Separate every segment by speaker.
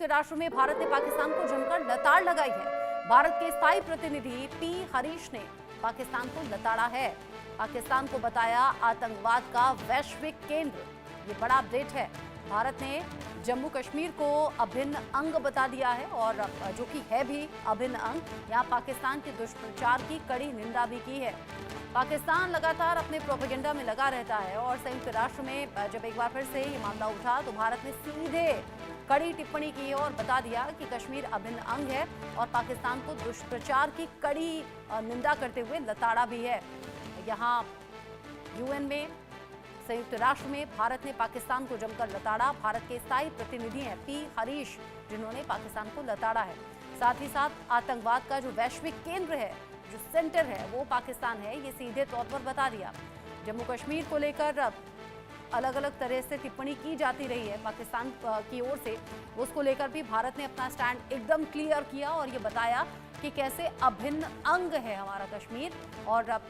Speaker 1: राष्ट्र में भारत ने पाकिस्तान को जमकर लताड़ लगाई है। भारत के स्थायी प्रतिनिधि पी हरीश ने पाकिस्तान को लताड़ा है, पाकिस्तान को बताया आतंकवाद का वैश्विक केंद्र। ये बड़ा अपडेट है। भारत ने जम्मू कश्मीर को अभिन्न अंग बता दिया है और जो कि है भी अभिन्न अंग। यहाँ पाकिस्तान के दुष्प्रचार की कड़ी निंदा भी की है। पाकिस्तान लगातार अपने प्रोपेगेंडा में लगा रहता है और संयुक्त राष्ट्र में जब एक बार फिर से ये मामला उठा तो भारत ने सीधे कड़ी टिप्पणी की और बता दिया कि कश्मीर अभिन्न अंग है और पाकिस्तान को दुष्प्रचार की कड़ी निंदा करते हुए लताड़ा भी है। यहाँ यूएन में, संयुक्त राष्ट्र में भारत ने पाकिस्तान को जमकर लताड़ा। भारत के स्थायी प्रतिनिधि हैं पी हरीश, जिन्होंने पाकिस्तान को लताड़ा है। साथ ही साथ आतंकवाद का जो वैश्विक केंद्र है, जो सेंटर है, वो पाकिस्तान है, ये सीधे तौर पर बता दिया। जम्मू कश्मीर को लेकर अलग अलग तरह से टिप्पणी की जाती रही है पाकिस्तान की ओर से, उसको लेकर भी भारत ने अपना स्टैंड एकदम क्लियर किया और ये बताया कि कैसे अभिन्न अंग है हमारा कश्मीर और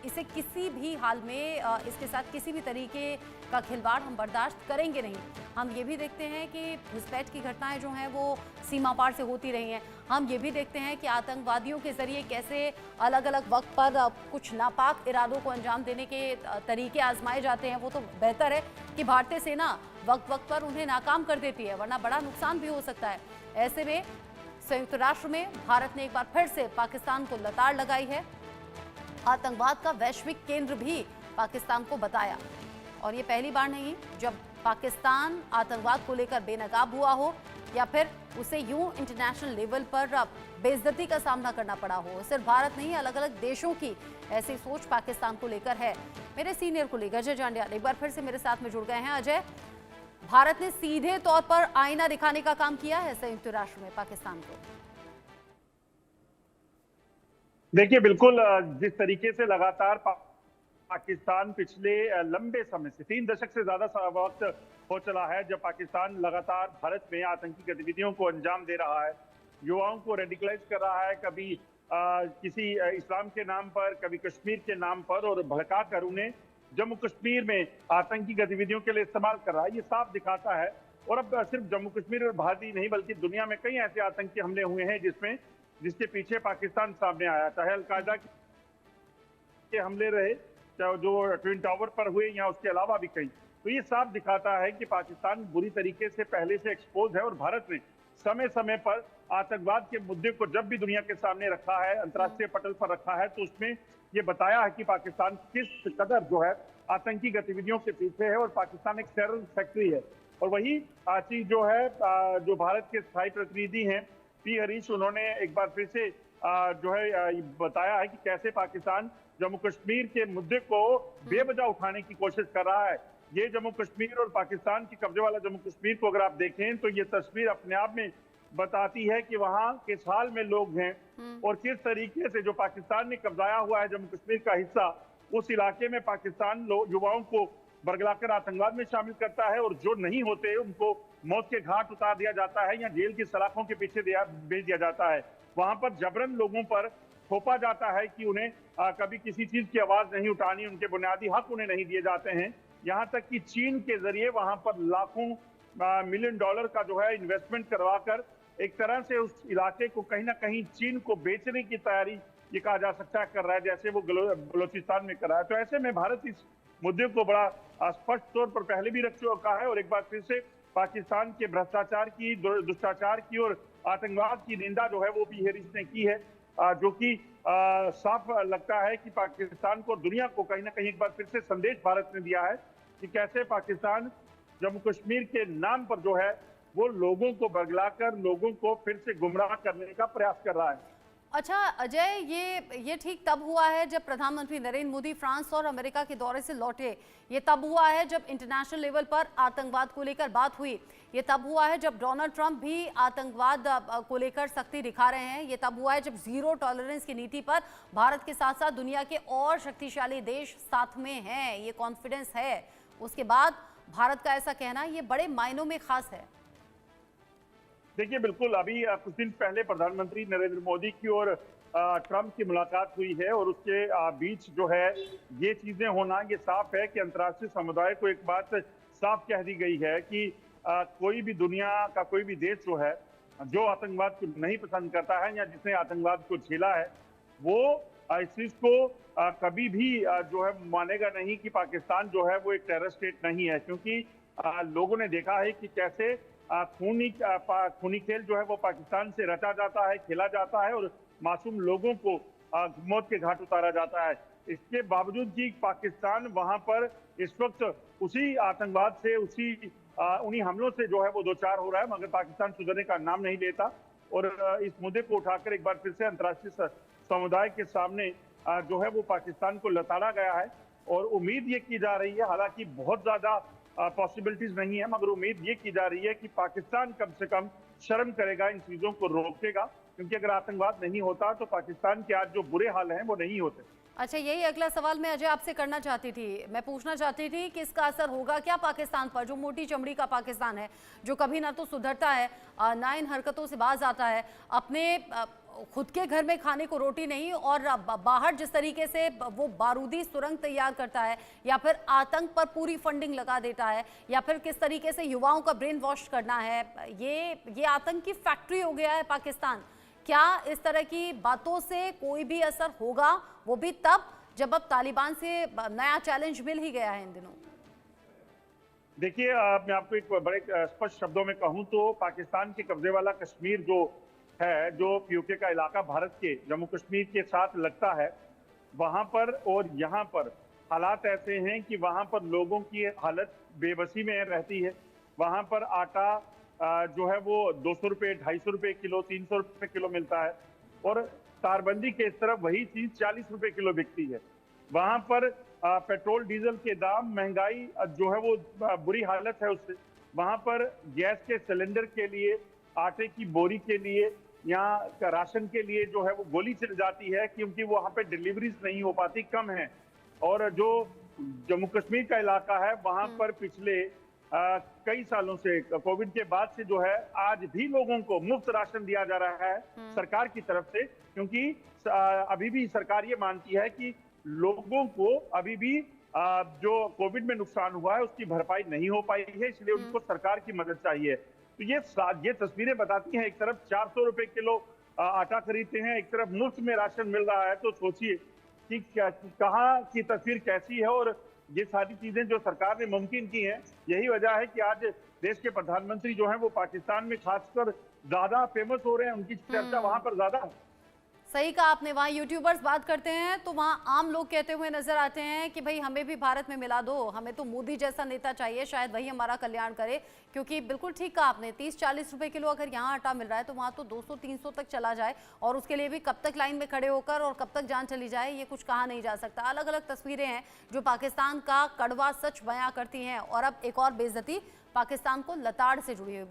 Speaker 1: इसे किसी भी हाल में इसके साथ किसी भी तरीके का खिलवाड़ हम बर्दाश्त करेंगे नहीं। हम ये भी देखते हैं कि घुसपैठ की घटनाएं जो हैं वो सीमा पार से होती रही हैं। हम ये भी देखते हैं कि आतंकवादियों के जरिए कैसे अलग अलग वक्त पर कुछ नापाक इरादों को अंजाम देने के तरीके आजमाए जाते हैं। वो तो बेहतर है कि भारतीय सेना वक्त वक्त पर उन्हें नाकाम कर देती है, वरना बड़ा नुकसान भी हो सकता है। ऐसे में संयुक्त राष्ट्र में भारत ने एक बार फिर से पाकिस्तान को लताड़ लगाई है, आतंकवाद का वैश्विक केंद्र भी पाकिस्तान को बताया। और ये पहली बार नहीं जब पाकिस्तान आतंकवाद को लेकर बेनकाब हुआ हो या फिर उसे यूं इंटरनेशनल लेवल पर बेइज्जती का सामना करना पड़ा हो। सिर्फ भारत नहीं, अलग अलग देशों की ऐसी सोच पाकिस्तान को लेकर है। मेरे सीनियर कोलीग अजय जांडिया एक बार फिर से मेरे साथ में जुड़ गए हैं। अजय, भारत ने सीधे तौर पर आईना दिखाने का काम किया है संयुक्त राष्ट्र में पाकिस्तान को।
Speaker 2: देखिए, बिल्कुल जिस तरीके से लगातार पाकिस्तान पिछले लंबे समय से 3 दशक से ज्यादा वक्त हो चला है जब पाकिस्तान लगातार भारत में आतंकी गतिविधियों को अंजाम दे रहा है, युवाओं को रेडिकलाइज कर रहा है, कभी किसी इस्लाम के नाम पर, कभी कश्मीर के नाम पर, और भड़का कर उन्हें जम्मू कश्मीर में आतंकी गतिविधियों के लिए इस्तेमाल कर रहा है। ये साफ दिखाता है। और अब सिर्फ जम्मू कश्मीर और भारत ही नहीं बल्कि दुनिया में कई ऐसे आतंकी हमले हुए हैं जिसके पीछे पाकिस्तान सामने आया, चाहे अलकायदा के हमले रहे, चाहे जो ट्विन टावर पर हुए या उसके अलावा भी कई। तो ये साफ दिखाता है कि पाकिस्तान बुरी तरीके से पहले से एक्सपोज है और भारत ने समय समय पर आतंकवाद के मुद्दे को जब भी दुनिया के सामने रखा है, अंतर्राष्ट्रीय पटल पर रखा है, तो उसमें ये बताया है कि पाकिस्तान किस कदर जो है आतंकी गतिविधियों के पीछे है और पाकिस्तान एक टेरर फैक्ट्री है। और वही चीज जो है, जो भारत के स्थायी प्रतिनिधि हैं पी हरीश, उन्होंने एक बार फिर से जो है बताया है कि कैसे पाकिस्तान जम्मू कश्मीर के मुद्दे को बेवजह उठाने की कोशिश कर रहा है। ये जम्मू कश्मीर और पाकिस्तान की कब्जे वाला जम्मू कश्मीर को अगर आप देखें तो ये तस्वीर अपने आप में बताती है कि वहाँ किस हाल में लोग हैं और किस तरीके से जो पाकिस्तान ने कब्जाया हुआ है जम्मू कश्मीर का हिस्सा, उस इलाके में पाकिस्तान युवाओं को बरगलाकर आतंकवाद में शामिल करता है और जो नहीं होते उनको मौत के घाट उतार दिया जाता है या जेल की सलाखों के पीछे भेज दिया जाता है। वहां पर जबरन लोगों पर थोपा जाता है कि उन्हें कभी किसी चीज की आवाज नहीं उठानी, उनके बुनियादी हक उन्हें नहीं दिए जाते हैं। यहाँ तक कि चीन के जरिए वहां पर लाखों मिलियन डॉलर का जो है इन्वेस्टमेंट करवाकर एक तरह से उस इलाके को कहीं ना कहीं चीन को बेचने की तैयारी, ये कहा जा सकता है, कर रहा है, जैसे वो बलोचिस्तान में कर रहा है। तो ऐसे में भारत इस मुद्दे को बड़ा स्पष्ट तौर पर पहले भी रख चुका है और एक बार फिर से पाकिस्तान के भ्रष्टाचार की, दुष्टाचार की और आतंकवाद की निंदा जो है वो पी हरीश ने की है, जो कि साफ लगता है कि पाकिस्तान को, दुनिया को कहीं ना कहीं एक बार फिर से संदेश भारत ने दिया है कि कैसे पाकिस्तान जम्मू कश्मीर के नाम पर जो है वो लोगों को बगलाकर लोगों को फिर से गुमराह करने का प्रयास कर रहा है।
Speaker 1: अच्छा अजय, ये ठीक तब हुआ है जब प्रधानमंत्री नरेंद्र मोदी फ्रांस और अमेरिका के दौरे से लौटे। ये तब हुआ है जब इंटरनेशनल लेवल पर आतंकवाद को लेकर बात हुई। ये तब हुआ है जब डोनाल्ड ट्रंप भी आतंकवाद को लेकर सख्ती दिखा रहे हैं। ये तब हुआ है जब जीरो टॉलरेंस की नीति पर भारत के साथ साथ दुनिया के और शक्तिशाली देश साथ में हैं। ये कॉन्फिडेंस है। उसके बाद भारत का ऐसा कहना ये बड़े मायनों में खास है।
Speaker 2: देखिए, बिल्कुल अभी कुछ दिन पहले प्रधानमंत्री नरेंद्र मोदी की और ट्रंप की मुलाकात हुई है और उसके बीच जो है ये चीजें होना, ये साफ है कि अंतर्राष्ट्रीय समुदाय को एक बात साफ कह दी गई है कि कोई भी दुनिया का कोई भी देश जो है, जो आतंकवाद को नहीं पसंद करता है या जिसने आतंकवाद को झेला है, वो इस चीज को कभी भी जो है मानेगा नहीं कि पाकिस्तान जो है वो एक टेरर स्टेट नहीं है। क्योंकि लोगों ने देखा है कि कैसे खूनी खेल जो है वो पाकिस्तान से रचा जाता है, खेला जाता है और मासूम लोगों को मौत के घाट उतारा जाता है। इसके बावजूद कि पाकिस्तान वहां पर इस वक्त उसी आतंकवाद से, उन्हीं हमलों से जो है वो दो चार हो रहा है, मगर पाकिस्तान सुधरने का नाम नहीं लेता। और इस मुद्दे को उठाकर एक बार फिर से अंतर्राष्ट्रीय समुदाय के सामने जो है वो पाकिस्तान को लताड़ा गया है। और उम्मीद ये की जा रही है, हालांकि बहुत ज्यादा पॉसिबिलिटीज नहीं है, मगर उम्मीद ये की जा रही है कि पाकिस्तान कम से कम शर्म करेगा, इन चीजों को रोकेगा। क्योंकि अगर आतंकवाद नहीं होता तो पाकिस्तान के आज जो बुरे हाल हैं वो नहीं होते।
Speaker 1: अच्छा, यही अगला सवाल मैं अजय आपसे करना चाहती थी। मैं पूछना चाहती थी कि इसका असर होगा क्या पाकिस्तान पर, जो मोटी चमड़ी का पाकिस्तान है, जो कभी ना तो सुधरता है, ना इन हरकतों से बाज आता है, अपने खुद के घर में खाने को रोटी नहीं और बाहर जिस तरीके से वो बारूदी सुरंग तैयार करता है या फिर आतंक पर पूरी फंडिंग लगा देता है या फिर किस तरीके से युवाओं का ब्रेन वॉश करना है, ये आतंक की फैक्ट्री हो गया है पाकिस्तान। क्या इस तरह की बातों से कोई भी असर होगा, वो भी तब जब अब तालिबान से नया चैलेंज मिल ही गया है इन दिनों?
Speaker 2: देखिए, मैं आपको एक बड़े स्पष्ट शब्दों में कहूं तो पाकिस्तान के कब्जे वाला कश्मीर जो है, जो पीओके का इलाका भारत के जम्मू कश्मीर के साथ लगता है, वहां पर और यहाँ पर हालात ऐसे हैं कि वहां पर लोगों की हालत बेबसी में रहती है। वहां पर आटा जो है वो 200 रुपये, 250 रुपये किलो, 300 रुपये किलो मिलता है और तारबंदी के इस तरफ वही चीज 40 रुपये किलो बिकती है। वहां पर पेट्रोल डीजल के दाम, महंगाई जो है वो बुरी हालत है उससे। वहां पर गैस के सिलेंडर के लिए, आटे की बोरी के लिए, यहाँ का राशन के लिए जो है वो गोली चल जाती है, क्योंकि वहां पे डिलीवरीज नहीं हो पाती, कम है। और जो जम्मू कश्मीर का इलाका है वहां पर पिछले कई सालों से, कोविड के बाद से जो है, आज भी लोगों को मुफ्त राशन दिया जा रहा है सरकार की तरफ से। क्योंकि अभी भी सरकार ये मानती है कि लोगों को अभी भी जो कोविड में नुकसान हुआ है उसकी भरपाई नहीं हो पाई है, इसलिए उनको सरकार की मदद चाहिए। तो ये तस्वीरें बताती हैं, एक तरफ 400 रुपए किलो आटा खरीदते हैं, एक तरफ मुफ्त में राशन मिल रहा है। तो सोचिए कि कहाँ की तस्वीर कैसी है। और ये सारी चीजें जो सरकार ने मुमकिन की हैं, यही वजह है कि आज देश के प्रधानमंत्री जो हैं वो पाकिस्तान में खासकर ज्यादा फेमस हो रहे हैं, उनकी चर्चा वहां पर ज्यादा है।
Speaker 1: सही कहा आपने। वहाँ यूट्यूबर्स बात करते हैं तो वहाँ आम लोग कहते हुए नजर आते हैं कि भाई हमें भी भारत में मिला दो, हमें तो मोदी जैसा नेता चाहिए, शायद वही हमारा कल्याण करे। क्योंकि बिल्कुल ठीक कहा आपने, 30-40 रुपए किलो अगर यहाँ आटा मिल रहा है तो वहाँ तो 200-300 तक चला जाए, और उसके लिए भी कब तक लाइन में खड़े होकर और कब तक जान चली जाए, ये कुछ कहा नहीं जा सकता। अलग अलग तस्वीरें हैं जो पाकिस्तान का कड़वा सच बयां करती हैं। और अब एक और बेइज्जती पाकिस्तान को लताड़ से जुड़ी हुई।